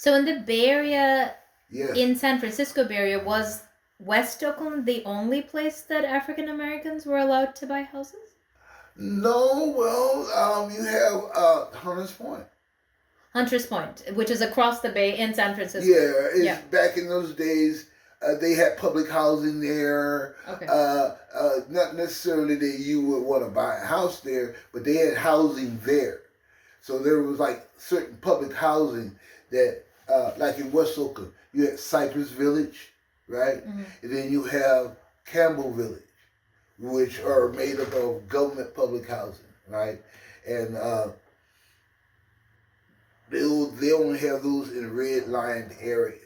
So in the Bay Area, Yes. in San Francisco Bay Area, was West Oakland the only place that African Americans were allowed to buy houses? No, well, you have Hunters Point. Hunters Point, which is across the bay in San Francisco. Yeah, it's back in those days. They had public housing there. Okay. Not necessarily that you would want to buy a house there, but they had housing there. So there was like certain public housing that, like in West Oakland, you had Cypress Village, right? Mm-hmm. And then you have Campbell Village, which are made up of government public housing, right? And they only have those in red-lined areas.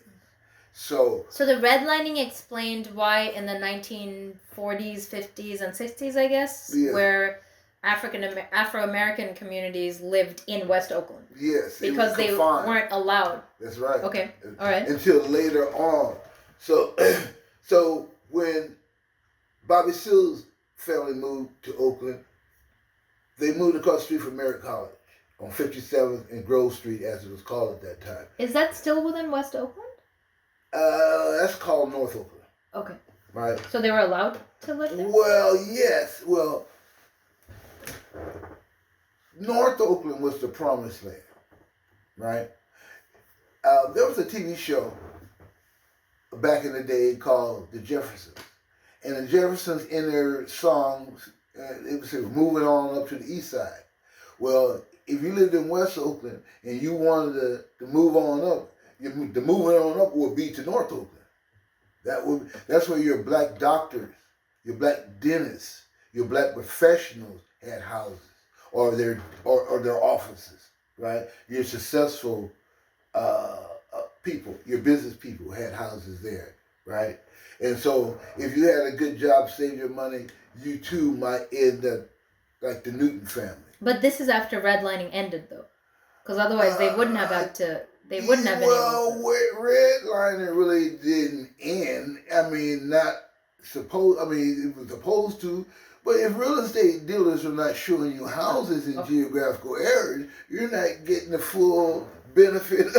So the redlining explained why in the 1940s, 50s, and 60s, I guess, where Afro-American communities lived in West Oakland. Yes. Because they weren't allowed. That's right. Okay. All right. Until later on. So so when Bobby Seale's family moved to Oakland, they moved across the street from Merritt College on 57th and Grove Street, as it was called at that time. Is that still within West Oakland? That's called North Oakland. Okay. Right. So they were allowed to live there? Well, yes. Well, North Oakland was the promised land, right? There was a TV show back in the day called The Jeffersons. And the Jeffersons, in their songs, it was moving on up to the east side. Well, if you lived in West Oakland and you wanted to move on up, the moving on up would be to North Oakland. That's where your black doctors, your black dentists, your black professionals had houses or their offices, right? Your successful people, your business people had houses there, right? And so if you had a good job, saved your money, you too might end up like the Newton family. But this is after redlining ended, though, because otherwise they wouldn't have had to. They wouldn't have been able to. Redlining really didn't end. I mean, it was supposed to. But if real estate dealers are not showing you houses in geographical areas, you're not getting the full benefit,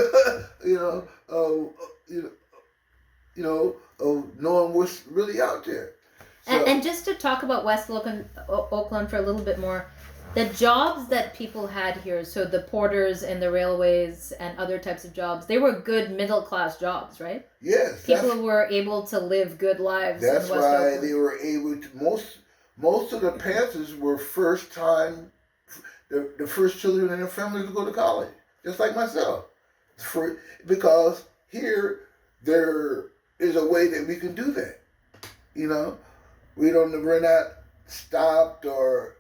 of knowing what's really out there. So, and just to talk about West Oakland for a little bit more, the jobs that people had here, so the porters and the railways and other types of jobs, they were good middle class jobs, right? Yes. People were able to live good lives in West Oakland. That's why they were able to. Most of the Panthers were the first children in their family to go to college, just like myself. Because here there is a way that we can do that. We're not stopped or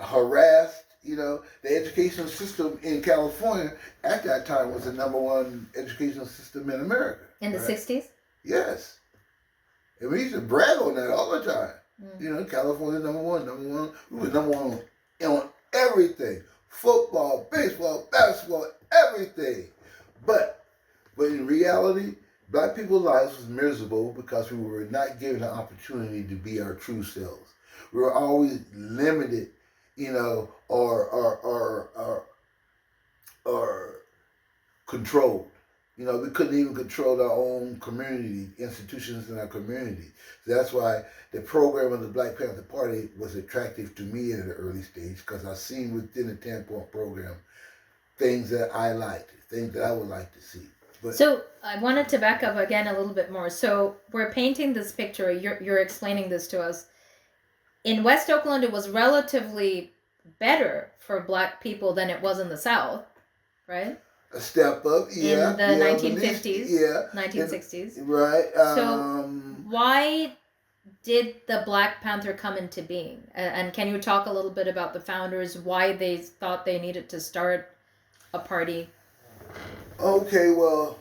harassed. The educational system in California at that time was the number one educational system in America. In the 60s? Yes. And we used to brag on that all the time. California number one. We were number one on everything. Football, baseball, basketball, everything. But in reality, black people's lives was miserable because we were not given the opportunity to be our true selves. We were always limited, or controlled. We couldn't even control our own community, institutions in our community. So that's why the program of the Black Panther Party was attractive to me at an early stage, because I seen within the 10-point program things that I liked, things that I would like to see. So I wanted to back up again a little bit more. So we're painting this picture. You're explaining this to us. In West Oakland, it was relatively better for black people than it was in the South, right? A step up, yeah. In the 1950s, 1960s. Right. So why did the Black Panther come into being? And can you talk a little bit about the founders, why they thought they needed to start a party? Okay, well,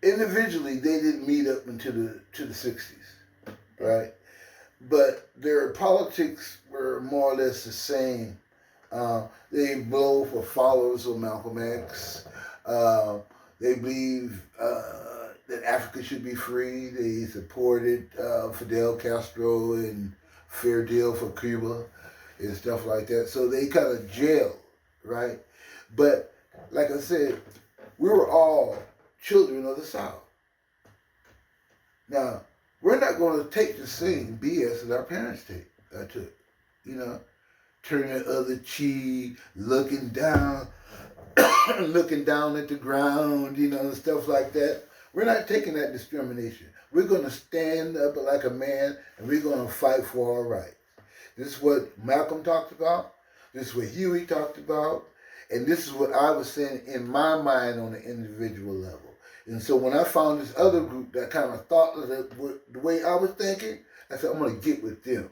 individually they didn't meet up until the 60s, right? But their politics were more or less the same. They blow for followers of Malcolm X. They believe that Africa should be free. They supported Fidel Castro and fair deal for Cuba and stuff like that. So they kind of jailed, right? But like I said, we were all children of the South. Now, we're not going to take the same BS that our parents took. You know, turning the other cheek, looking down, looking down at the ground, you know, and stuff like that. We're not taking that discrimination. We're going to stand up like a man and we're going to fight for our rights. This is what Malcolm talked about. This is what Huey talked about. And this is what I was saying in my mind on an individual level. And so when I found this other group that kind of thought the way I was thinking, I said, I'm going to get with them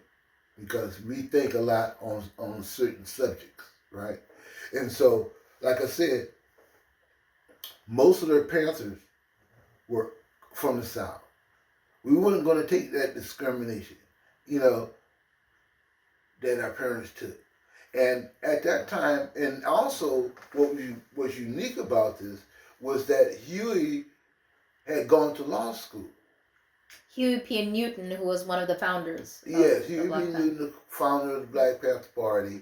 because we think a lot on certain subjects, right? And so, like I said, most of their Panthers were from the South. We weren't going to take that discrimination, you know, that our parents took. And at that time, and also what was unique about this was that Huey had gone to law school. Huey P. Newton, who was one of the founders. Yes, Huey P. Newton, the founder of the Black Panther Party,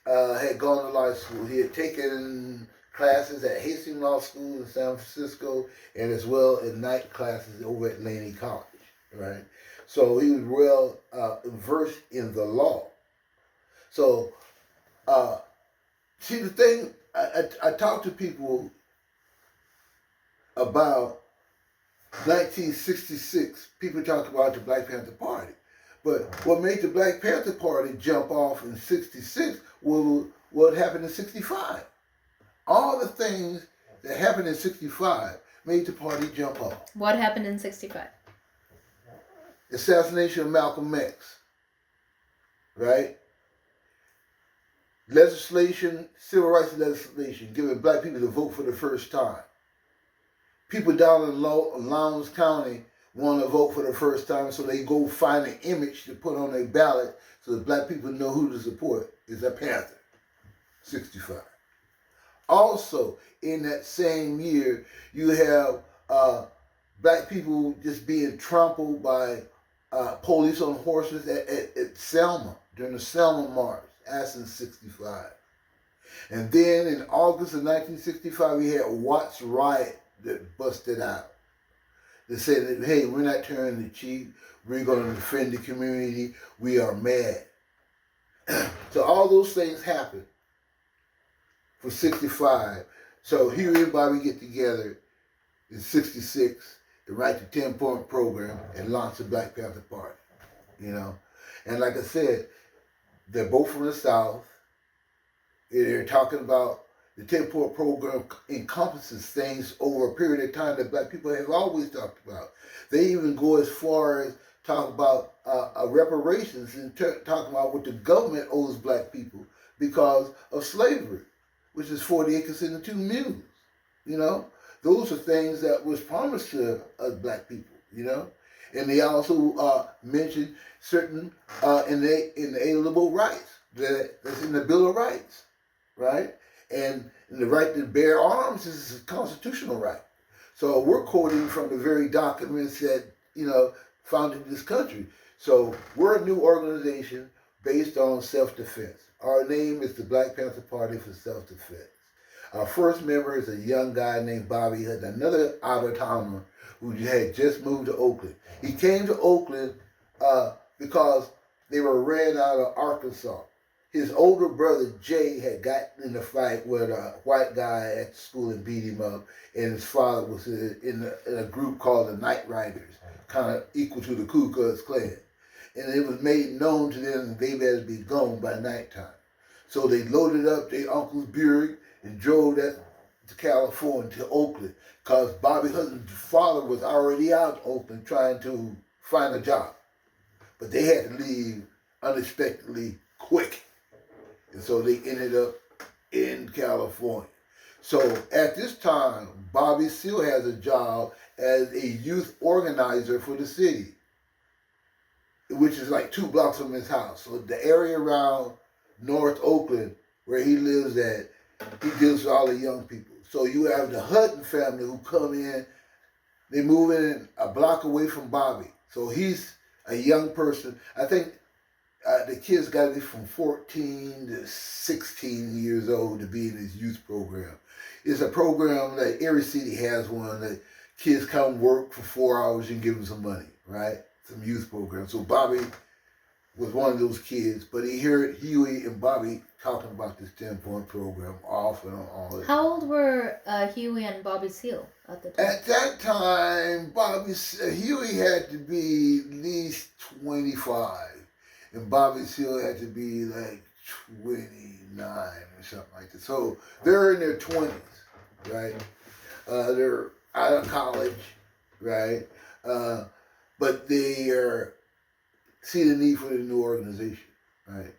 had gone to law school. He had taken classes at Hastings Law School in San Francisco, and as well as night classes over at Laney College, right? So he was well versed in the law. So, see, the thing, I talk to people about 1966, people talk about the Black Panther Party. But what made the Black Panther Party jump off in 66 was what happened in 65. All the things that happened in 65 made the party jump off. What happened in 65? Assassination of Malcolm X, right? Legislation, civil rights legislation, giving black people the vote for the first time. People down in Lowndes County want to vote for the first time, so they go find an image to put on their ballot so that black people know who to support. Is a Panther. 65. Also, in that same year, you have black people just being trampled by police on horses at Selma, during the Selma March, that's in 65. And then in August of 1965, we had Watts riot that busted out. They said that, hey, we're not turning the cheek. We're going to defend the community. We are mad. So all those things happened for 65. So Huey and Bobby get together in 66 to write the 10-point program and launch the Black Panther Party, you know. And like I said, they're both from the South. They're talking about the 10-point program encompasses things over a period of time that black people have always talked about. They even go as far as talk about reparations and talk about what the government owes black people because of slavery, which is 40 acres and the 2 mules, you know. Those are things that was promised to us black people, you know. And they also mentioned certain inalienable rights that's in the Bill of Rights, right? And the right to bear arms is a constitutional right. So we're quoting from the very documents that, you know, founded this country. So we're a new organization based on self-defense. Our name is the Black Panther Party for Self-Defense. Our first member is a young guy named Bobby Hutton, another out-of-towner who had just moved to Oakland. He came to Oakland because they were ran out of Arkansas. His older brother, Jay, had gotten in a fight with a white guy at school and beat him up, and his father was in a group called the Night Riders, kind of equal to the Ku Klux Klan. And it was made known to them that they better be gone by nighttime. So they loaded up their uncle's Buick and drove that to California, to Oakland, because Bobby Hutton's father was already out in Oakland trying to find a job. But they had to leave unexpectedly quick. And so they ended up in California. So at this time, Bobby still has a job as a youth organizer for the city, which is like 2 blocks from his house. So the area around North Oakland, where he lives at, he deals with all the young people. So you have the Hutton family who come in, they move in a block away from Bobby. So he's a young person. I think the kids got it from 14 to 16 years old to be in this youth program. It's a program that every city has one that kids come work for 4 hours and give them some money, right? Some youth program. So Bobby was one of those kids, but he heard Huey and Bobby talking about this 10-point program off and on all that. How old were Huey and Bobby Seale at the time? At that time, Huey had to be at least 25, and Bobby Seale had to be like 29 or something like that. So they're in their 20s, right? They're out of college, right? But they see the need for the new organization, right?